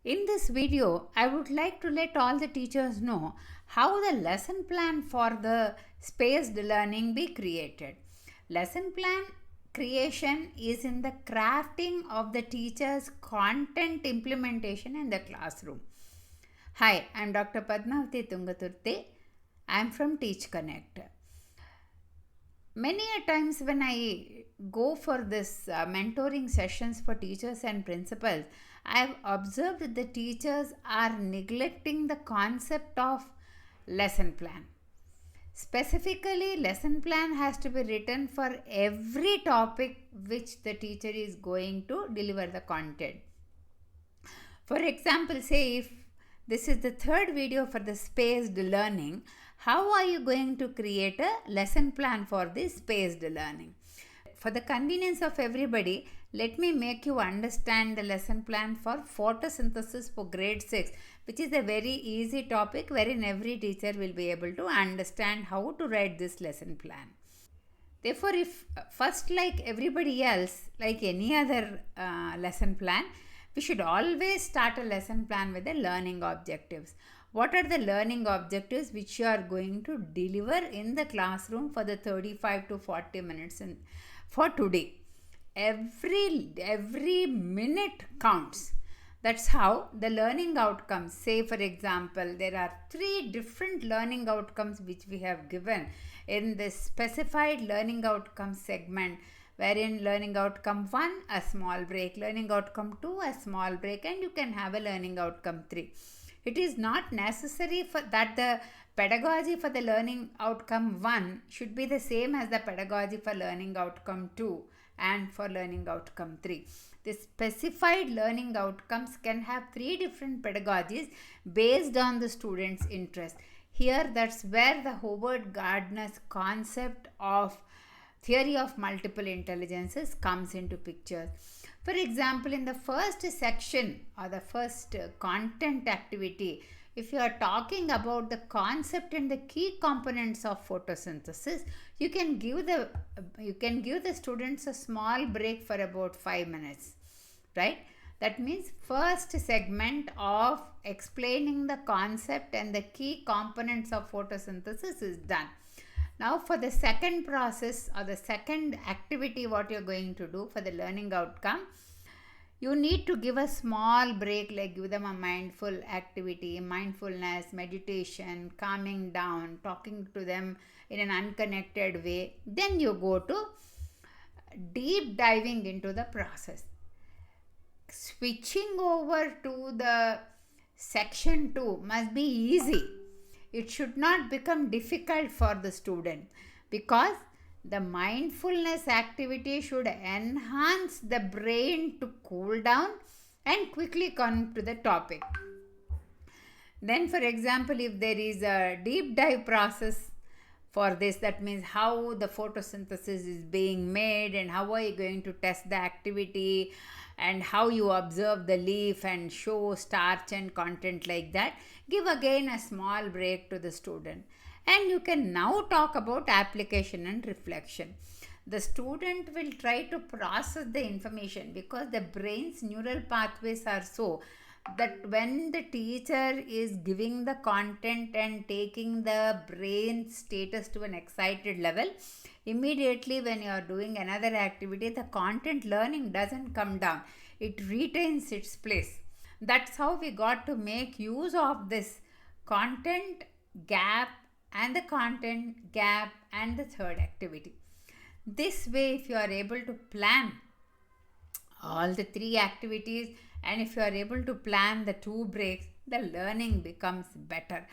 In this video, I would like to let all the teachers know how the lesson plan for the spaced learning be created. Lesson plan creation is in the crafting of the teacher's content implementation in the classroom. Hi, I am Dr. Padmavati Tungaturthi. I am from Teachconnect. Many a times when I go for this mentoring sessions for teachers and principals, I have observed the teachers are neglecting the concept of lesson plan. Specifically, lesson plan has to be written for every topic which the teacher is going to deliver the content. For example, say if this is the third video for the spaced learning, how are you going to create a lesson plan for this spaced learning? For the convenience of everybody, let me make you understand the lesson plan for photosynthesis for grade 6, which is a very easy topic wherein every teacher will be able to understand how to write this lesson plan. Therefore, if first, like everybody else, like any other lesson plan, we should always start a lesson plan with the learning objectives. What are the learning objectives which you are going to deliver in the classroom for the 35 to 40 minutes for today? Every minute counts. That's how the learning outcomes, say for example, there are 3 different learning outcomes which we have given in this specified learning outcome segment, wherein learning outcome 1, a small break, learning outcome 2, a small break, and you can have a learning outcome 3. It is not necessary for that the pedagogy for the learning outcome 1 should be the same as the pedagogy for learning outcome 2 and for learning outcome 3. The specified learning outcomes can have 3 different pedagogies based on the student's interest. Here, that's where the Howard Gardner's concept of theory of multiple intelligences comes into picture. For example, in the first section or the first content activity, if you are talking about the concept and the key components of photosynthesis, you can give the students a small break for about 5 minutes, right? That means first segment of explaining the concept and the key components of photosynthesis is done. Now for the second process or the second activity, what you're going to do for the learning outcome, you need to give a small break, like give them a mindful activity, mindfulness, meditation, calming down, talking to them in an unconnected way. Then you go to deep diving into the process. Switching over to the section 2 must be easy. It should not become difficult for the student, because the mindfulness activity should enhance the brain to cool down and quickly come to the topic. Then, for example, if there is a deep dive process for this, that means how the photosynthesis is being made and how are you going to test the activity and how you observe the leaf and show starch and content like that, give again a small break to the student. And you can now talk about application and reflection. The student will try to process the information, because the brain's neural pathways are so that when the teacher is giving the content and taking the brain status to an excited level, immediately when you are doing another activity, the content learning doesn't come down. It retains its place. That's how we got to make use of this content gap and the content gap and the third activity. This way, if you are able to plan all the 3 activities and if you are able to plan the 2 breaks, the learning becomes better.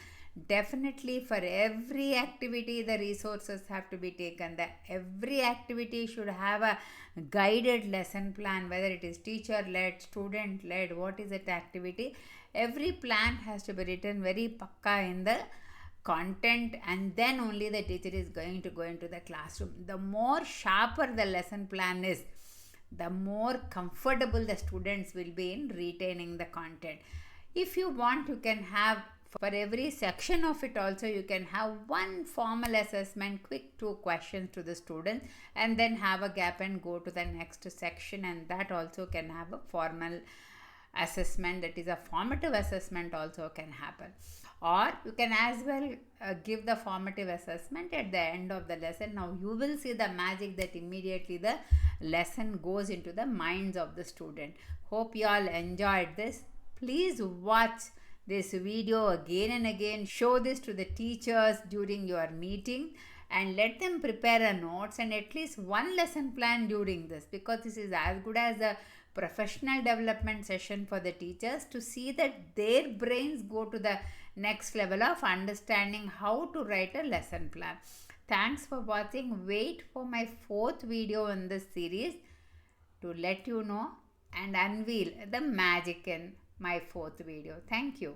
Definitely for every activity the resources have to be taken. Every activity should have a guided lesson plan, whether it is teacher led, student led, what is that activity. Every plan has to be written very pakka in the content, and then only the teacher is going to go into the classroom. The more sharper the lesson plan is, the more comfortable the students will be in retaining the content. If you want, you can have for every section of it also, you can have one formal assessment, quick 2 questions to the students, and then have a gap and go to the next section, and that also can have a formal assessment, that is a formative assessment also can happen. Or you can as well give the formative assessment at the end of the lesson. Now you will see the magic that immediately the lesson goes into the minds of the student. Hope you all enjoyed this. Please watch this video again and again. Show this to the teachers during your meeting and let them prepare a notes and at least one lesson plan during this, because this is as good as a professional development session for the teachers to see that their brains go to the next level of understanding how to write a lesson plan. Thanks for watching. Wait for my 4th video in this series to let you know and unveil the magic in my 4th video. Thank you.